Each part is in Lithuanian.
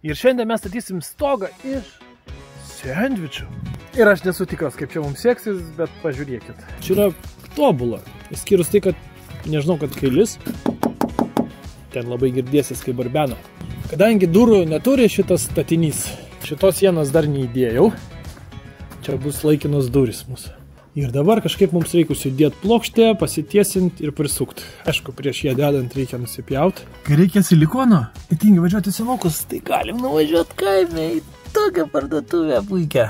Ir šiandien mes statysim stogą iš sandvičių. Ir aš nesu tikras, kaip čia mums seksis, bet pažiūrėkit. Čia yra tobula. Išskyrus tai, kad nežinau, kad kailis. Ten labai girdėsis, kaip barbena. Kadangi durų neturi šitas statinys, šitos sienos dar neįdėjau. Čia bus laikinos durys mūsų. Ir dabar kažkaip mums reikia užsidėti plokštę, pasitiesinti ir prisukti. Aišku, prieš ją dedant reikia nusipjauti. Kai reikia silikono, įtingi važiuoti senukus, tai galim nuvažiuoti kaime į tokią parduotuvę puikią.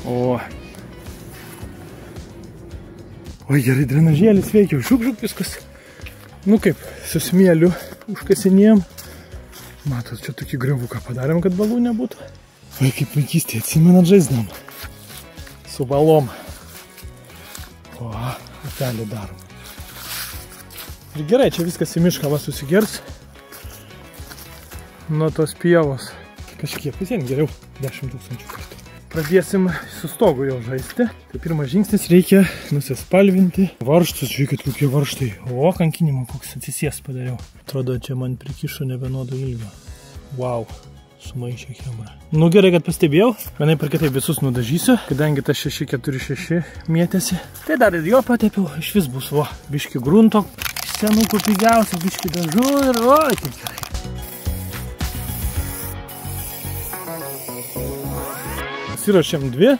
Oi, gerai, drenažėlis veikia, žuk viskas. Nu kaip, su smėliu užkasinėjom. Matot, čia tokį griovuką padarėm, kad balų nebūtų. Oi, kaip vaikystėje atsimenat žaisdam. Su balom. Upelį darom. Ir gerai, čia viskas į mišką va susigers. Nuo tos pievos. Kažkiek visien geriau 10 000 kartų. Pradėsim su stogu jau žaisti. Tai pirmas žingsnis reikia nusispalvinti varžtus. Žiūrėkit, kokie varžtai. O, kankinimą koks atsisės padariau. Atrodo, čia man prikišo nevienodo ilgio. Wow. Sumaišė chemra. Nu gerai, kad pastebėjau. Vienai per kitaip visus nudažysiu, kadangi tas 646 mėtėsi. Tai dar ir jo patepiau. Iš vis bus, biški grunto. Senukų pigiausia, biški dažų ir kaip gerai. Pasiruošėm dvi.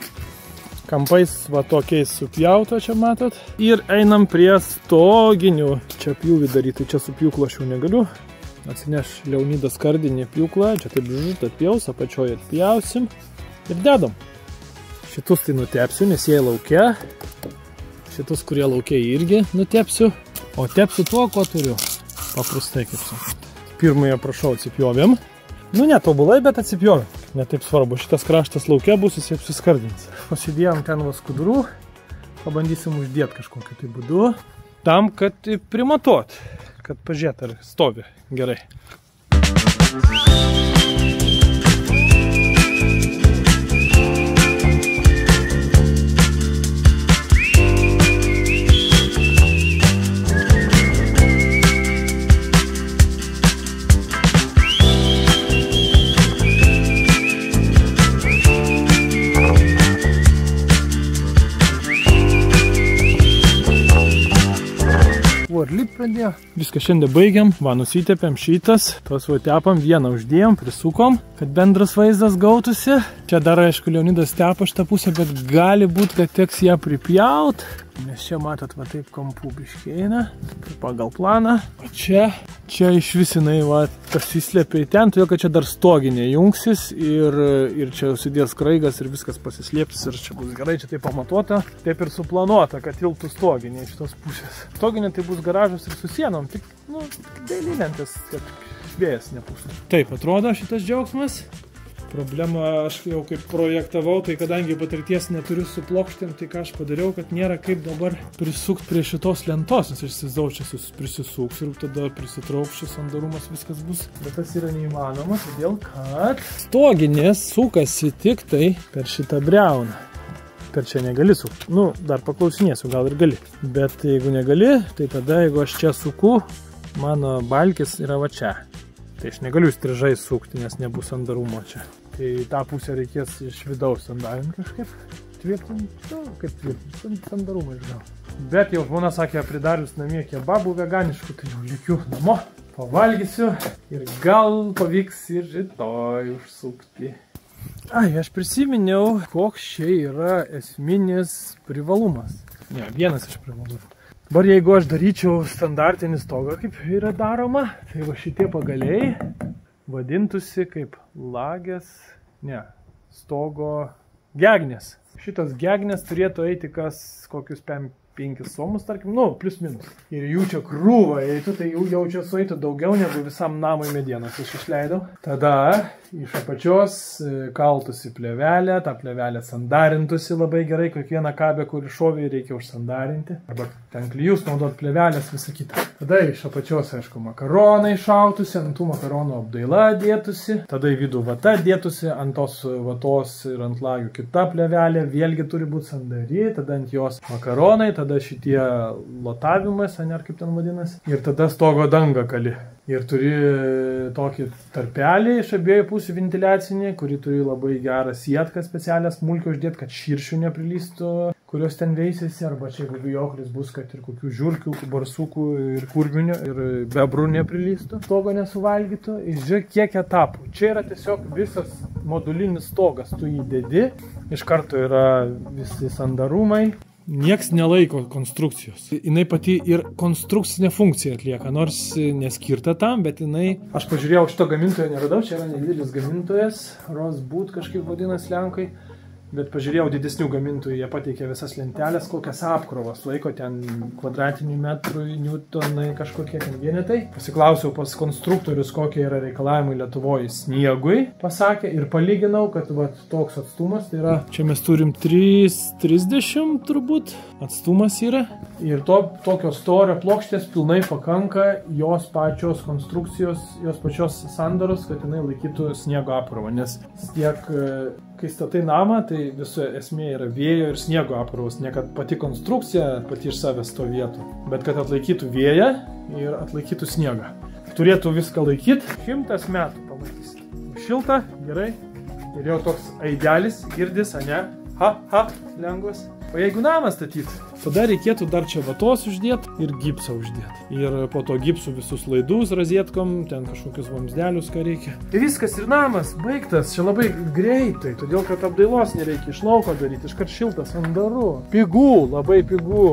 Kampais tokiais supjauto, čia matot. Ir einam prie stoginių. Čia pjūvį daryti, čia su pjūklu aš jau negaliu. Atsineš Leonidas skardinį pjūklą, čia taip atpjaus, apačioje atpjausim ir dedam. Šitus tai nutepsiu, nes jie laukia. Šitus, kurie laukia, irgi nutepsiu. O tepsiu tuo, ko turiu. Paprastai, kaip sakant. Pirmąją, prašau, atsipjovėm. Nu, ne tobulai, bet atsipjovėm. Ne taip svarbu, šitas kraštas laukia bus, jis apsiskardins. Pasidėjom ten skudurų, pabandysim uždėti kažkokiu tai būdu. Tam, kad primatuot. Kad pažiūrėt, ar stovi gerai. Pradėjo. Viską šiandien baigiam, nusitepėm šitas, tos tepam, vieną uždėjom, prisukom, kad bendras vaizdas gautųsi. Čia dar, aišku, Leonidas tepa šitą pusę, bet gali būti, kad teks ją pripjaut. Nes čia matot, taip kampų biškį eina, pagal planą. O čia iš vis jinai pasislėpia į ten, todėl kad čia dar stoginė jungsis ir čia užsidės kraigas ir viskas pasislėpsis ir čia bus gerai, čia taip pamatuota, taip ir suplanuota, kad tilptų stoginė iš tos pusės. Stoginė tai bus garažas ir su sienom, tik, dailinantis, kad vėjas nepūstų. Taip atrodo šitas džiaugsmas. Problema, aš jau kaip projektavau, tai kadangi patirties neturiu su plokštėm, tai ką aš padariau, kad nėra kaip dabar prisukti prie šitos lentos, nes aš įsizau, čia prisisuks ir tada prisitrauks šis sandarumas, viskas bus. Bet tas yra neįmanoma, todėl kad stoginės sukasi tik tai per šitą briauną. Per čia negali sukti. Dar paklausinėsiu, gal ir gali. Bet jeigu negali, tai tada, jeigu aš čia suku, mano balkis yra va čia. Tai aš negaliu strižai sukti, nes nebus sandarumo čia. Tai tą pusę reikės iš vidaus sandarinti kažkaip. Tvirtinti, kaip tvirtinti, sandarumą išgau. Bet jau žmona sakė, pridarius namie kebabų veganiškų, tai jau likiu namo, pavalgysiu ir gal pavyks ir rytoj užsukti. Aš prisiminiau, koks čia yra esminis privalumas. Ne, vienas iš privalumų. Dabar jeigu aš daryčiau standartinį stogą, kaip yra daroma, tai va šitie pagaliai vadintųsi kaip stogo gegnės. Šitos gegnės turėtų eiti kokius 5 somus, tarkim, plius minus. Ir jų čia krūva eitų, tai jų čia sueitų daugiau negu visam namui medienos aš išleidau. Tada iš apačios kaltųsi plėvelę, tą plėvelę sandarintųsi labai gerai, kiekvieną kabę, kur šovė, reikia užsandarinti. Arba ten klijus naudot plėvelės, visą kitą. Tada iš apačios, aišku, makaronai šautųsi, ant tų makaronų apdaila dėtųsi, tada į vidų vata dėtųsi, ant tos vatos ir ant lagių kita plėvelė, vėlgi turi būti sandari, tada ant jos makaronai, tada šitie lotavimas, ar kaip ten vadinasi, ir tada stogo dangą kali. Ir turi tokį tarpelį iš abiejų pusių ventiliacinį, kurį turi labai gerą sietką specialią smulkią uždėti, kad širšių neprilystų, kurios ten veisėsi, arba čia jeigu vijoklis bus, kad ir kokių žiurkių, barsukų ir kurminių ir bebrų neprilystų, stogo nesuvalgytų. Ir žiūrėk, kiek etapų. Čia yra tiesiog visas modulinis stogas, tu jį dedi, iš karto yra visi sandarumai. Nieks nelaiko konstrukcijos. Jinai pati ir konstrukcinę funkciją atlieka, nors neskirta tam, bet jinai... Aš pažiūrėjau, šito gamintojo neradau, čia yra nedidelis gamintojas, Rosboot kažkaip vadinas lenkai, bet pažiūrėjau didesnių gamintojų, jie pateikė visas lentelės, kokias apkrovas laiko ten kvadratinių metrų, niutonai, kažkokie ten vienetai. Pasiklausiau pas konstruktorius, kokie yra reikalavimai Lietuvoje sniegui, pasakė ir palyginau, kad vat, toks atstumas, tai yra, čia mes turim 3,30 turbūt atstumas yra ir tokio storio plokštės pilnai pakanka jos pačios konstrukcijos, jos pačios sandaros, kad jinai laikytų sniego apkrovą, nes tiek kai statai namą, tai visų esmė yra vėjo ir sniego apkrovos, ne kad pati konstrukcija pati iš savęs stovėtų, bet kad atlaikytų vėją ir atlaikytų sniegą. Turėtų viską laikyti 100 metų, pamatysit. Šilta, gerai, ir jau toks aidelis girdis, ane? Ha, lengvas. O jeigu namą statyti, tada reikėtų dar čia vatos uždėti ir gipsą uždėti. Ir po to gipsų visus laidus razietkom, ten kažkokius vamsdelius, ką reikia. Ir viskas, ir namas baigtas, čia labai greitai, todėl kad apdailos nereikia iš lauko daryti, iškart šiltas, sandaru. Pigų, labai pigų,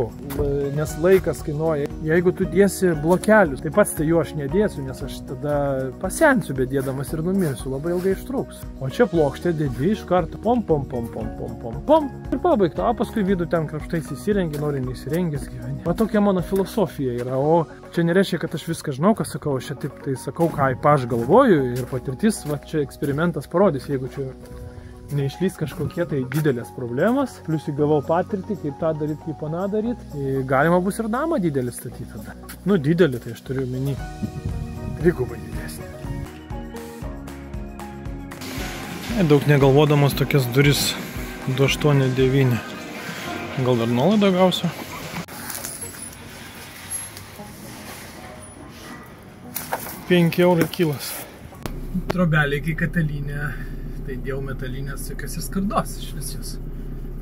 nes laikas kainuoja. Jeigu tu dėsi blokelius, tai pats tai jų aš nedėsiu, nes aš tada pasensiu bedėdamas ir numirsiu, labai ilgai ištruks. O čia plokštė dedi iš karto, pom, ir pabaigta, o paskui vidų ten krapštais įsirengi, nori neįsirengęs gyveni. Va tokia mano filosofija yra, o čia nereiškia, kad aš viską žinau, ką sakau, aš čia taip tai sakau, ką aš galvoju ir patirtis, va čia eksperimentas parodys, jeigu čia neišlys kažkokie tai didelės problemas, plius įgavau patirtį, kaip tą daryti, kaip aną daryti, galima bus ir namą didelį statyti tada. Nu, didelį, tai aš turiu omeny, dvigubai didesnį. Daug negalvodamas tokias duris 289. Gal dar nuolaidą gausiu. €5 kilas. Trobelė iki katalinė, tai dėjau metalinės jokios skardos iš visijos.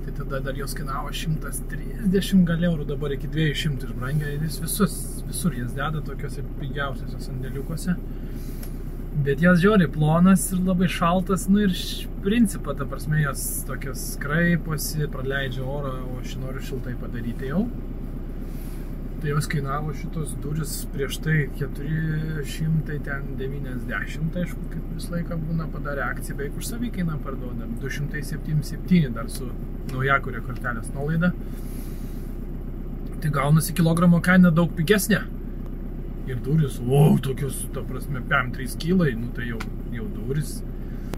Tai tada dar jos kainavo 130 gal eurų, dabar iki 200 išbrangė. Jis visur jas deda tokiuose pigiausiuose sandėliukuose. Bet jas žiauriai plonas ir labai šaltas, nu ir iš principo, ta prasme, jos tokios skraiposi, praleidžia orą, o aš noriu šiltai padaryti jau. Tai jos kainavo šitos duris prieš tai 490, aišku, kaip visą laiką būna padarę akciją, beveik už savikainą parduodam, 277 dar su naujakurio kortelės nuolaida. Tai gaunasi kilogramo kaina daug pigesnė. Ir duris, tokius, ta prasme, 5-3 kilai, nu tai jau duris.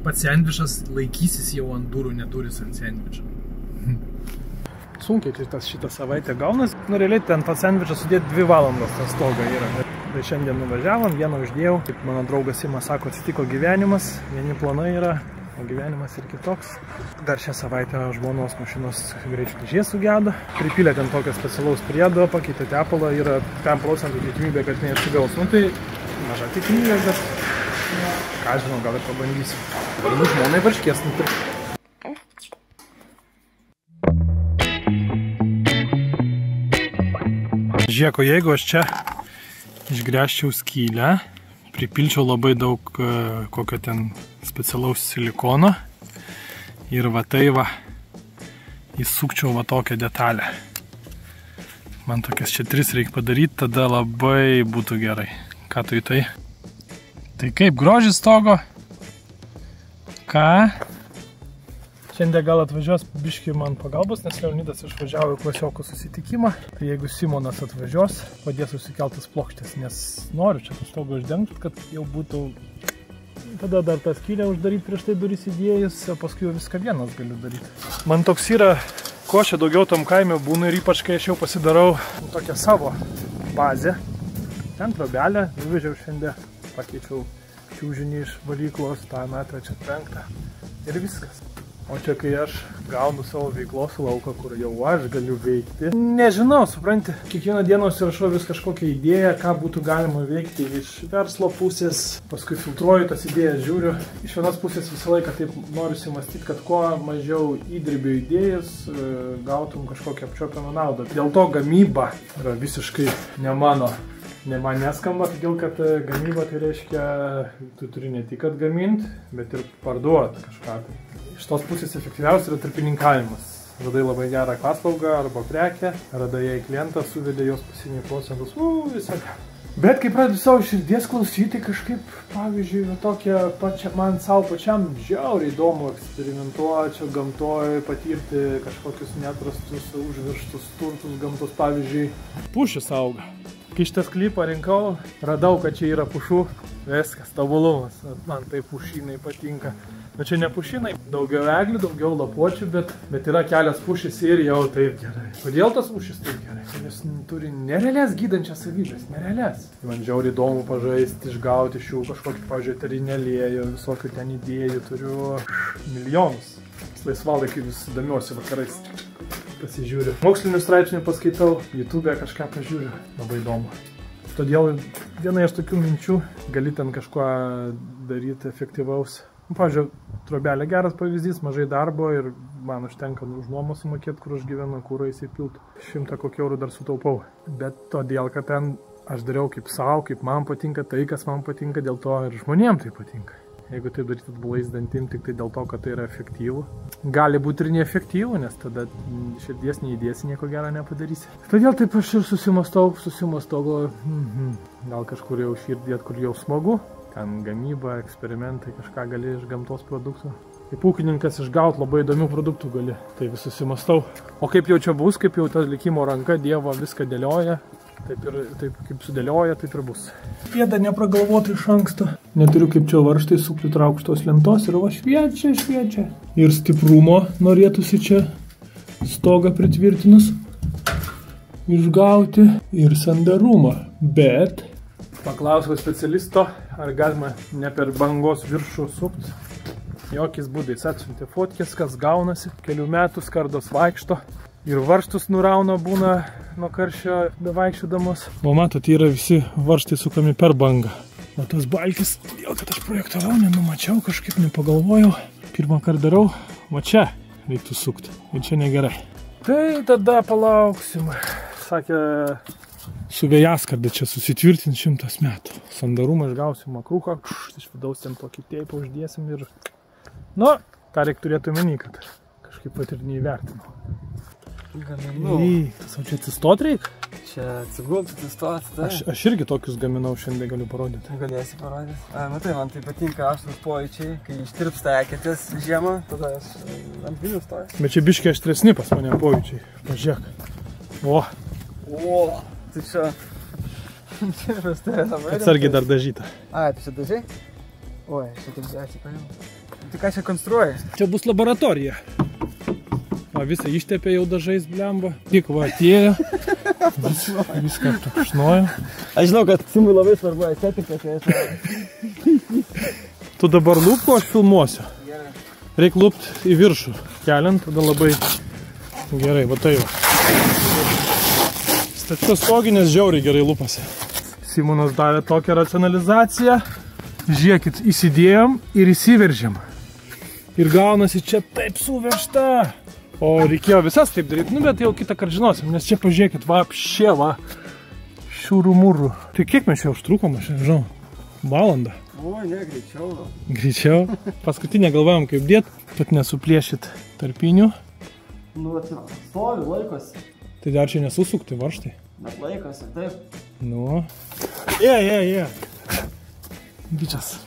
Pats sandvičas laikysis jau ant durų, ne duris ant sandvičo. Sunkiai šitą savaitę gaunas. Nu, realiai ten pats sandvičas sudėti 2 valandos tą stogą yra. Tai šiandien nuvažiavom, vieną uždėjau. Kaip mano draugas Simas sako, atsitiko gyvenimas, vieni planai yra, o gyvenimas ir kitoks. Dar šią savaitę žmonos mašinos greičių dėžė sugedo. Pripylė ten tokio specialaus priedo, pakeitė tepalą, yra 5% tikimybė, kad neatsigaus. Nu tai maža tikimybė, bet ką žinau, gal ir pabandysiu. Ir žmonai varškės nupirkti. Žiūrėk, jeigu aš čia išgręžčiau skylę, pripilčiau labai daug kokio ten specialaus silikono ir va tai va įsukčiau va tokią detalę. Man tokias čia 3 reikia padaryti, tada labai būtų gerai. Ką tu į tai? Tai kaip, grožis stogo? Ką? Šiandien gal atvažiuos biškį man pagalbos, nes Leonidas išvažiavo į klasiokų susitikimą. Tai jeigu Simonas atvažiuos, padės susikeltas plokštės, nes noriu čia stogą uždengti, kad jau būtų... Tada dar tą skylę uždaryti prieš tai duris įdėjus, o paskui jau viską vienas galiu daryti. Man toks yra, ko čia daugiau tam kaime būna ir ypač kai aš jau pasidarau tokią savo bazę. Ten trobelę, nuvežiau šiandien, pakeičiau čiūžinį iš valyklos, tą metrą čia 5 ir viskas. O čia kai aš gaunu savo veiklos lauką, kur jau aš galiu veikti. Nežinau, supranti, kiekvieną dieną užsirašau vis kažkokią idėją, ką būtų galima veikti iš verslo pusės. Paskui filtruoju tas idėjas, žiūriu. Iš vienos pusės visą laiką taip noriu mąstyti, kad kuo mažiau įdirbio idėjas gautum kažkokią apčiuopiamą naudą. Dėl to gamyba yra visiškai ne mano. Man neskamba, todėl kad gamyba tai reiškia, tu turi ne tik atgaminti, bet ir parduoti kažką. Iš tos pusės efektyviausia yra tarpininkavimas. Radai labai gerą paslaugą arba prekę, radai jai klientą, suvedė jos pasiniai procentus, visą. Bet kai pradedu savo širdies klausyti, kažkaip, pavyzdžiui, tokia pačia, man savo pačiam žiauriai įdomu eksperimentuoti čia gamtoje, patirti kažkokius neatrastus, užvirštus turtus gamtos, pavyzdžiui. Pušis auga. Kai šitą klipą rinkau, radau, kad čia yra pušų, viskas, tobulumas, man tai pušynai patinka. Bet čia ne pušynai, daugiau eglių, daugiau lapuočių, bet yra kelias pušys ir jau taip gerai. Kodėl tas pušys taip gerai? Jis turi nerealias gydančias savybės, nerealias. Man žiauriai įdomu pažaisti, išgauti iš jų kažkokį, pavyzdžiui, etarinėlėjų, visokių ten idėjų, turiu milijonus. Laisvalaikiu vis domiuosi vakarais. Pasižiūriu. Mokslinių straipsnių paskaitau, YouTube'e kažką pažiūriu. Labai įdomu. Todėl viena iš tokių minčių, gali ten kažką daryti efektyvaus. Pavyzdžiui, trobelė geras pavyzdys, mažai darbo ir man užtenka už nuomą sumokėti, kur aš gyvenu, kurą įsipiltų. 100 kokių eurų dar sutaupau. Bet todėl, kad ten aš dariau kaip savo, kaip man patinka, tai kas man patinka, dėl to ir žmonėm tai patinka. Jeigu taip daryti atbulais dantim tik tai dėl to, kad tai yra efektyvu. Gali būti ir neefektyvu, nes tada širdies neįdėsi, nieko gerą nepadarysi. Todėl taip aš ir susimastau, gal kažkur jau širdėt, kur jau smagu. Ten gamyba, eksperimentai, kažką gali iš gamtos produktų. Kaip ūkininkas išgauti labai įdomių produktų gali. Tai vis susimastau. O kaip jau čia bus, kaip jau ta likimo ranka, Dievo viską dėlioja. Taip kaip sudėlioja, taip ir bus. Pėda nepragalvota iš anksto. Neturiu kaip čia varžtai supritraukštos lentos ir va šviečia. Ir stiprumo norėtųsi čia stogą pritvirtinus išgauti ir sandarumą. Bet paklausiau specialisto, ar galima ne per bangos viršų sukti. Jokiais būdais atsiuntė fotkės, kas gaunasi. Kelių metų skardos vaikšto. Ir varžtus nurauna būna nuo karščio bevaikščiodamos. O matot, yra visi varžtai sukami per bangą. O tas balkis, todėl kad aš projektavau, nenumačiau, kažkaip nepagalvojau. Pirmą kartą darau, va čia reiktų sukti. Ir čia negerai. Tai tada palauksim. Sakė, su vėjaskarda čia susitvirtint 100 metų. Sandarumą išgausim makruką, iš vidaus ten tokį teipą uždėsim ir... Nu, ką reik turėtų omeny, kad kažkaip pat ir neįvertinau. Gaminu. Sau čia atsistot reik? Čia atsigulti, atsistot. Aš irgi tokius gaminau, šiandien galiu parodyti. Galėsi parodyti. Matai, man tai patinka aštrus pojūčiai, kai ištirpsta eketės žiemą, tada aš ant vinių stoju. Bet čia biškiai aštresni pas mane pojūčiai. Pažiūrėk. O, tai čia... Atsargiai dar dažyta. Tai čia dažiai? Oi, čia taip atsipaėjau. Tai ką čia konstruoji? Čia bus laboratorija. Va, visą ištepė jau dažais blemba. Tik va atėjo. Viską aptakšnojo. Aš žinau, kad Simui labai svarbu estetika. Tai Tu dabar lūpko, aš filmuosiu. Gerai. Reik lūpti į viršų. Keliant, tada labai gerai. Va tai va. Stačios stoginės žiauriai gerai lūpasi. Simonas davė tokią racionalizaciją. Žiūrėkit, įsidėjom ir įsiveržėm. Ir gaunasi čia taip suvežta. O reikėjo visas taip daryti, bet jau kitą kartą žinosim, nes čia pažiūrėkit, apšė, šiūrų mūrų. Tai kiek mes čia užtrukom, aš nežinau, valandą. Oi, ne, greičiau. Greičiau. Paskutinę galvojom, kaip dėt, kad nesuplėšit tarpinių. Nu, stovi, laikosi. Tai dar čia nesusukti varžtai. Bet laikosi, taip. Nu. Je. Bičias.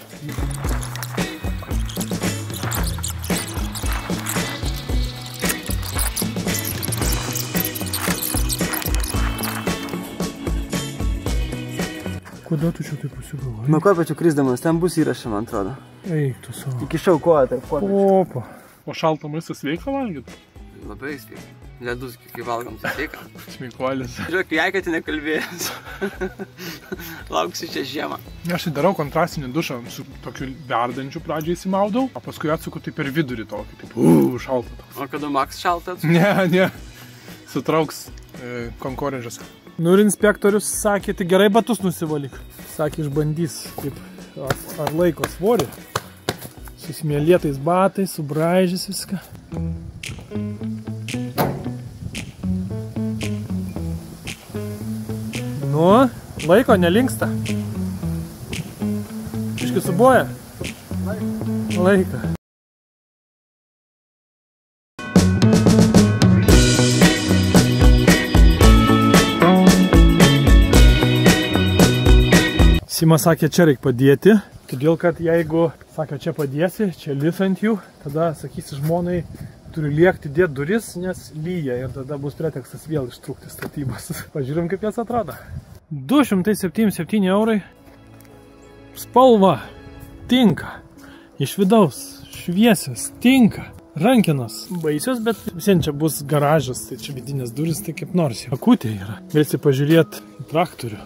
Kodėl tu čia taip pasigalvoji? Nuo kopėčių krisdamas, ten bus įrašą, man atrodo. Eik tu savo. Įkišau koją tarp kopėčių. Opa. O šaltą maistą sveika valgyti? Labai sveika. ledus, kai valgom, tai sveika. Sveikuolis. Žiūrėk, jei kad nekalbėjęs. Lauksiu čia žiemą. Aš tai darau kontrastinį dušą, su tokiu verdančiu pradžiai įsimaudau, o paskui atsuku tai per vidurį tokį, taip, šalta toks. O kada Max šalta atsuku? Ne, sutrauks konkorėžas. Nu ir inspektorius sakė, tai gerai batus nusivalyk. Sakė, išbandys, kaip ar laiko svorį. Su smėlėtais batais, subraižys viską. Nu, laiko nelinksta. Iški suboja? Laiko. Sima sakė, čia reikia padėti, todėl kad jeigu, sakė, čia padėsi, čia lis ant jų, tada, sakysi, žmonai turi liekti dėti duris, nes lyja ir tada bus pretekstas vėl ištrūkti statybas. Pažiūrim, kaip jas atrado. 277 eurai. Spalva tinka. Iš vidaus šviesios tinka. Rankenos baisios, bet visien čia bus garažas, tai čia vidinės duris, tai kaip nors. Akutė yra. Vėlsi pažiūrėti traktorių.